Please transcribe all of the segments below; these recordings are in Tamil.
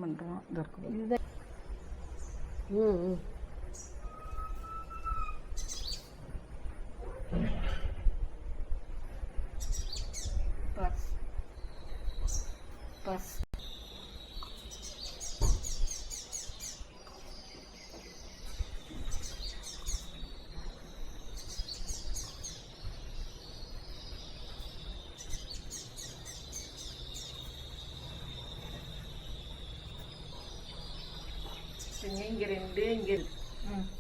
பண்ணுறோம் இந்த இந்த ம் பஸ் பஸ் இங்கே ரெண்டு இங்கே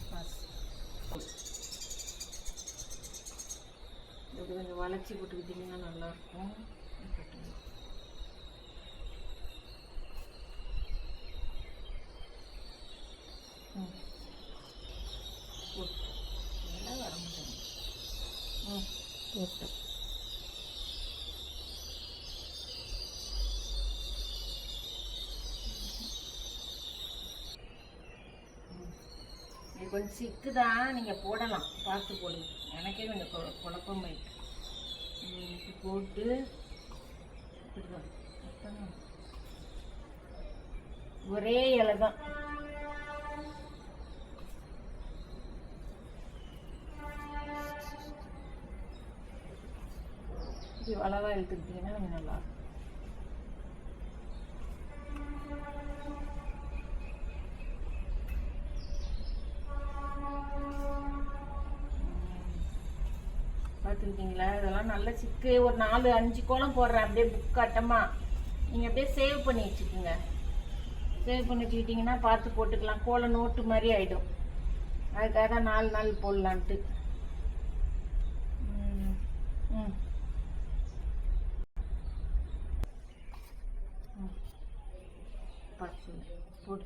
பஸ் இது கொஞ்சம் வளைச்சி போட்டுக்கிட்டிங்கன்னா நல்லாயிருக்கும். எல்லாம் வர மாட்டேங்க. போட்டோம். இது கொஞ்சம் சிக்கு தான், நீங்கள் போடலாம், பார்த்து போடுங்க. எனக்கே கொஞ்சம் குழப்பமாயிட்டு போட்டு ஒரே இலை தான். இது அளவாக எடுத்துக்கிட்டீங்கன்னா கொஞ்சம் நல்லாயிருக்கும். பார்த்துக்கிட்டிங்களா? இதெல்லாம் நல்ல சிக்கு. ஒரு 4-5 கோலம் போடுறேன் அப்படியே புக்காட்டமாக. நீங்கள் அப்படியே சேவ் பண்ணி வச்சுக்கோங்க. சேவ் பண்ணி வச்சுக்கிட்டிங்கன்னா பார்த்து போட்டுக்கலாம். கோலம் நோட்டு மாதிரி ஆகிடும். அதுக்காக தான் 4 நாள் போடலான்ட்டு. பார்த்து போடு.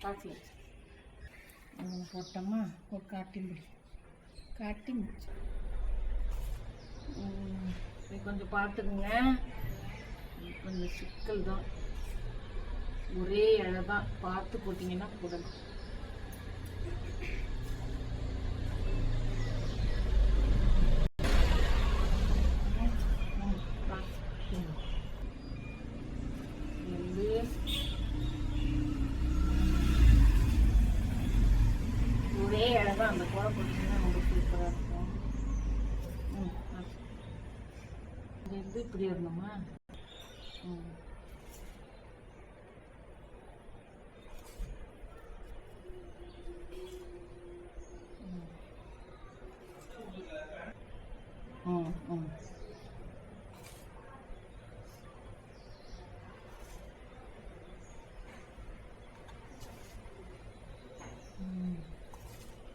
பார்க்கலாம். போட்டோமா ஒரு காட்டி முடிச்சு கொஞ்சம் பார்த்துக்குங்க. கொஞ்சம் சிக்கல் தான், ஒரே இலை தான். பார்த்து போட்டிங்கன்னா போடணும். ஒரே இலை தான். அந்த கோலம் போட்டிங்கன்னா ரொம்ப சூப்பராக இருக்கும். இது இப்படி வரணுமா?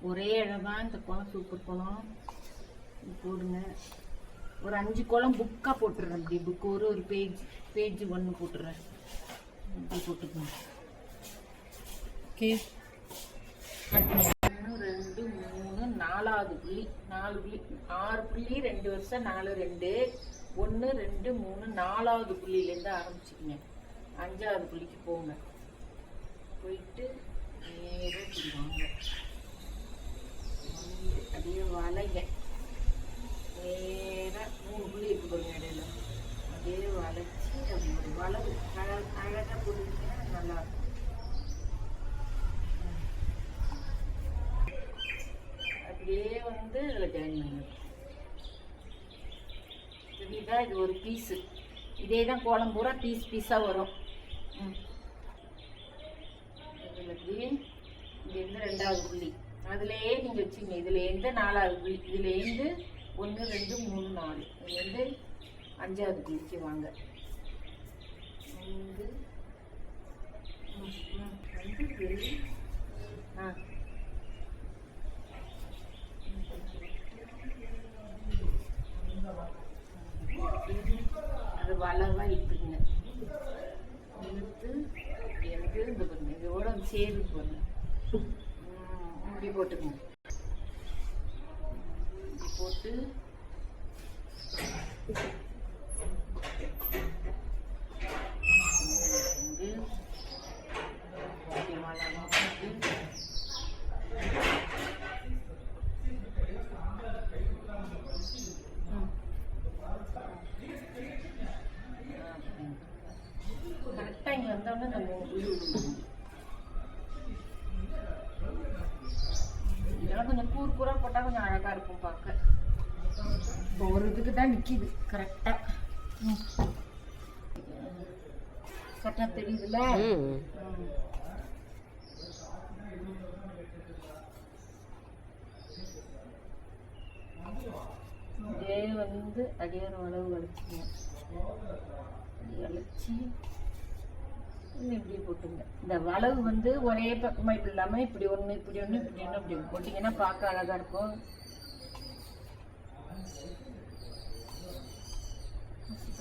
ஒரே இடம் தான். இந்த குளம் சூப்பர் குளம் போடுங்க. ஒரு 5 கோலம் புக்காக போட்டுடுறேன். அப்படி புக்கு ஒரு பேஜ் 1 போட்டுடுறேன். அப்படி போட்டுக்கோங்க. ஓகே. 1 2 3 4வது புள்ளி, 4 புள்ளி, 6 புள்ளி 2 வருஷம் 4 2 1 2 3 4வது புள்ளியிலேருந்து ஆரம்பிச்சுக்கங்க. 5வது புள்ளிக்கு போங்க. போயிட்டு நேராக போடுவாங்க. அப்படியே வளைங்க. நேராக 3 புள்ளி இருக்கு பாருங்க இடையில. அப்படியே வளைச்சி அப்படி ஒரு வளவு அழகாக போட்டுக்கிட்டீங்கன்னா நல்லாயிருக்கும். அப்படியே வந்து அதில் ஜாயின் பண்ணுங்க. இதுதான் இது ஒரு பீஸு. இதே தான் கோலம் பூரா பீஸாக வரும். இதில் அப்படியே இங்கேருந்து 2வது புள்ளி அதுலேயே நீங்கள் வச்சுங்க. இதுலேருந்து 4வது புள்ளி, இதுலேருந்து 1 2 3 4, இதுலேருந்து 5வது புள்ளிக்கு வாங்க. 5 அது வளவாக இழுத்துக்குங்க. இழுத்து இந்த பாருங்க, இதோட சேர்ந்து பாருங்க. இப்படி போட்டுக்கோங்க. போட்டு கரெக்டாக இங்கே வந்தோடனே நம்ம இதெல்லாம் கொஞ்சம் கூறாக போட்டால் கொஞ்சம் அழகாக இருக்கும் பார்க்க. இப்போ ஒரு இதுக்கு தான் நிற்கிது கரெக்டாக. கரெக்டாக தெரியுதுல்ல? இதே வந்து அடியார அளவு வலிச்சுக்கணும். வலிச்சு இப்படி போட்டுங்க. இந்த வளவு வந்து ஒரே பக்கமாக இப்படி இல்லாமல் இப்படி ஒன்று இப்படி ஒன்று இப்படி ஒன்று இப்படி போட்டிங்கன்னா பார்க்க அழகாக இருக்கும்.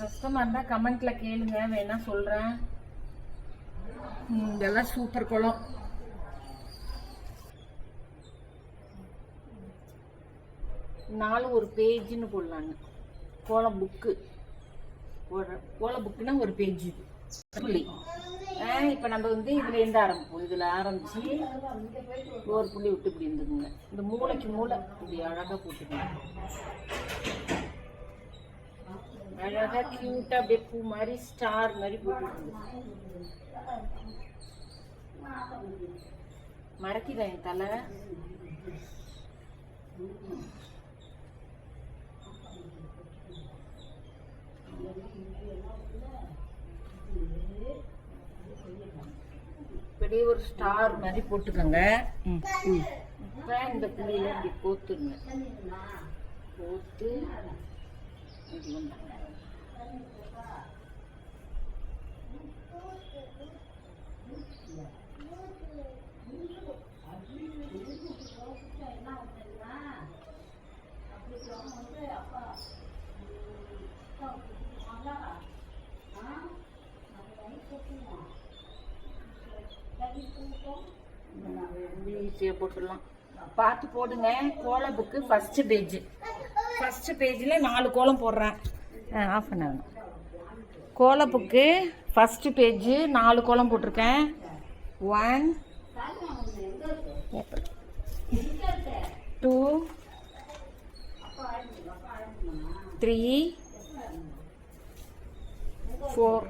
கஷ்டமாக இருந்தால் கமெண்ட்டில் கேளுங்க, வேணா சொல்கிறேன். இதெல்லாம் சூப்பர் குளம். நாலு ஒரு பேஜ்னு போடலான்னு கோலம் புக்கு கோல புக்குன்னா ஒரு பேஜ். இப்போ நம்ம வந்து இதுலேருந்து ஆரம்பிப்போம். இதில் ஆரம்பித்து ஒரு புள்ளி விட்டு இப்படி இருந்துக்குங்க. இந்த மூளைக்கு மூளை இப்படி அழகாக போட்டுக்கணும். அழகாக க்யூட்டாக அப்படியே பூ மாதிரி ஸ்டார் மாதிரி போட்டுக்கணும். மறக்கிதான் என் தலை. இப்படியே ஒரு ஸ்டார் மாதிரி போட்டுக்கோங்க. இப்போ இந்த புள்ளியில இப்படி கோத்துருங்க. கோத்து இப்படி வந்து ஈஸியாக போட்டுடலாம். பார்த்து போடுங்க. கோல புக்கு ஃபஸ்ட்டு பேஜ். ஃபஸ்ட்டு பேஜில் 4 கோலம் போடுறேன். ஆஃப் பண்ணணும். கோல புக்கு ஃபஸ்ட்டு பேஜு 4 கோலம் போட்டிருக்கேன். 1 2 3 4.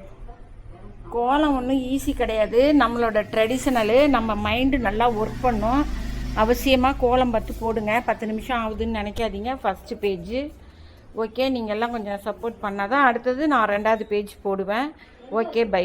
கோலம் ஒன்றும் ஈஸி கிடையாது. நம்மளோட ட்ரெடிஷ்னலு. நம்ம மைண்டு நல்லா ஒர்க் பண்ணும். அவசியமாக கோலம் பார்த்து போடுங்க. 10 நிமிஷம் ஆகுதுன்னு நினைக்காதீங்க. First page okay. நீங்கள் எல்லாம் கொஞ்சம் சப்போர்ட் பண்ணால் தான் அடுத்தது நான் 2வது பேஜ் போடுவேன். Okay, by.